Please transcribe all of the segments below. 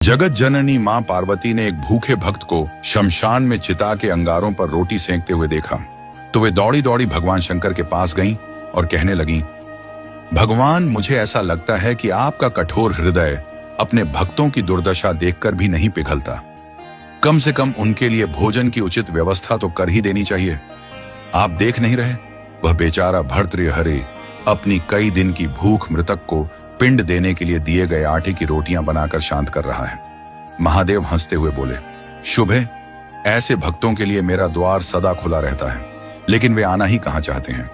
जगत जननी मां पार्वती ने एक भूखे भक्त को शमशान में चिता के अंगारों पर रोटी सेंकते हुए देखा तो वे दौड़ी दौड़ी भगवान शंकर के पास गईं और कहने लगीं, भगवान, मुझे ऐसा लगता है कि आपका कठोर हृदय अपने भक्तों की दुर्दशा देखकर भी नहीं पिघलता। कम से कम उनके लिए भोजन की उचित व्यवस्था तो कर ही देनी चाहिए। आप देख नहीं रहे, वह बेचारा भर्तृहरि अपनी कई दिन की भूख मृतक को पिंड देने के लिए दिए गए आटे की रोटियां बनाकर शांत कर रहा है। महादेव हंसते हुए बोले, शुभ है, ऐसे भक्तों के लिए मेरा द्वार सदा खुला रहता है, लेकिन वे आना ही कहां चाहते हैं।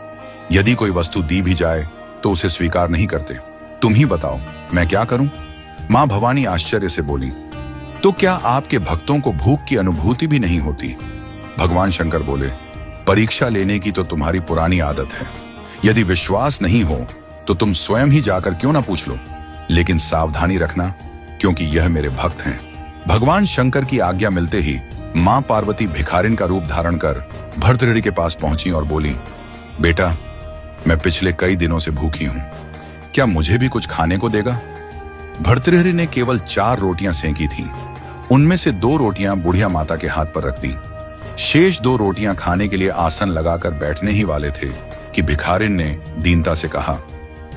यदि कोई वस्तु दी भी जाए तो उसे स्वीकार नहीं करते। तुम ही बताओ, मैं क्या करूं? मां भवानी आश्चर्य से बोली, तो क्या आपके भक्तों को भूख की अनुभूति भी नहीं होती? भगवान शंकर बोले, परीक्षा लेने की तो तुम्हारी पुरानी आदत है। यदि विश्वास नहीं हो तो तुम स्वयं ही जाकर क्यों ना पूछ लो, लेकिन सावधानी रखना, क्योंकि यह मेरे भक्त हैं। भगवान शंकर की आज्ञा मिलते ही मां पार्वती भिखारिन का रूप धारण कर भर्तृहरि के पास पहुंची और बोली, बेटा, मैं पिछले कई दिनों से भूखी हूं, क्या मुझे भी कुछ खाने को देगा? भर्तृहरि ने केवल 4 रोटियां सेंकी थीं। उनमें से 2 रोटियां बुढ़िया माता के हाथ पर रख दी। शेष 2 रोटियां खाने के लिए आसन लगाकर बैठने ही वाले थे कि भिखारिन ने दीनता से कहा,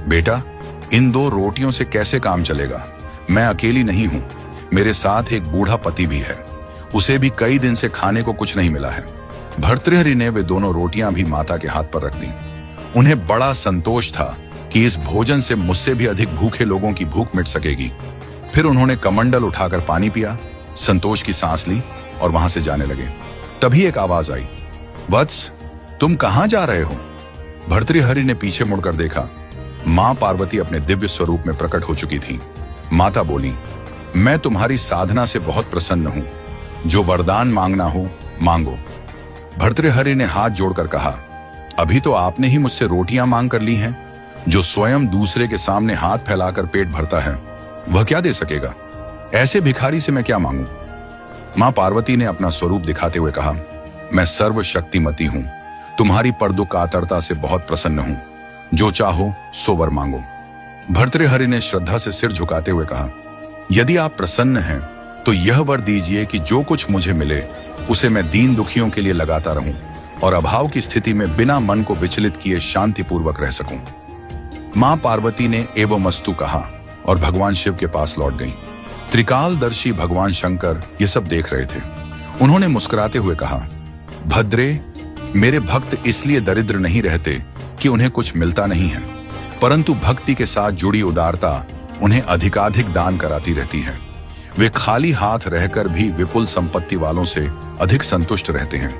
बेटा, इन 2 रोटियों से कैसे काम चलेगा? मैं अकेली नहीं हूं, मेरे साथ एक बूढ़ा पति भी है, उसे भी कई दिन से खाने को कुछ नहीं मिला है। भर्तृहरि ने वे दोनों रोटियां भी माता के हाथ पर रख दी। उन्हें बड़ा संतोष था कि इस भोजन से मुझसे भी अधिक भूखे लोगों की भूख मिट सकेगी। फिर उन्होंने कमंडल उठाकर पानी पिया, संतोष की सांस ली और वहां से जाने लगे। तभी एक आवाज आई, वत्स, तुम कहां जा रहे हो? भर्तृहरि ने पीछे मुड़कर देखा। मां पार्वती अपने दिव्य स्वरूप में प्रकट हो चुकी थी। माता बोली, मैं तुम्हारी साधना से बहुत प्रसन्न हूं, जो वरदान मांगना हो मांगो। भर्तृहरि ने हाथ जोड़कर कहा, अभी तो आपने ही मुझसे रोटियां मांग कर ली हैं। जो स्वयं दूसरे के सामने हाथ फैलाकर पेट भरता है, वह क्या दे सकेगा? ऐसे भिखारी से मैं क्या मांगू? मां पार्वती ने अपना स्वरूप दिखाते हुए कहा, मैं सर्वशक्तिमती हूं, तुम्हारी परदुख आतरता से बहुत प्रसन्न हूं, जो चाहो सो वर मांगो। भर्तृहरि ने श्रद्धा से सिर झुकाते हुए कहा, यदि आप प्रसन्न हैं तो यह वर दीजिए कि जो कुछ मुझे मिले उसे मैं दीन दुखियों के लिए लगाता रहूं और अभाव की स्थिति में बिना मन को विचलित किए शांतिपूर्वक रह सकूं। मां पार्वती ने एवमस्तु कहा और भगवान शिव के पास लौट गईं। त्रिकालदर्शी भगवान शंकर ये सब देख रहे थे। उन्होंने मुस्कुराते हुए कहा, भद्रे, मेरे भक्त इसलिए दरिद्र नहीं रहते कि उन्हें कुछ मिलता नहीं है, परंतु भक्ति के साथ जुड़ी उदारता उन्हें अधिकाधिक दान कराती रहती है। वे खाली हाथ रहकर भी विपुल संपत्ति वालों से अधिक संतुष्ट रहते हैं।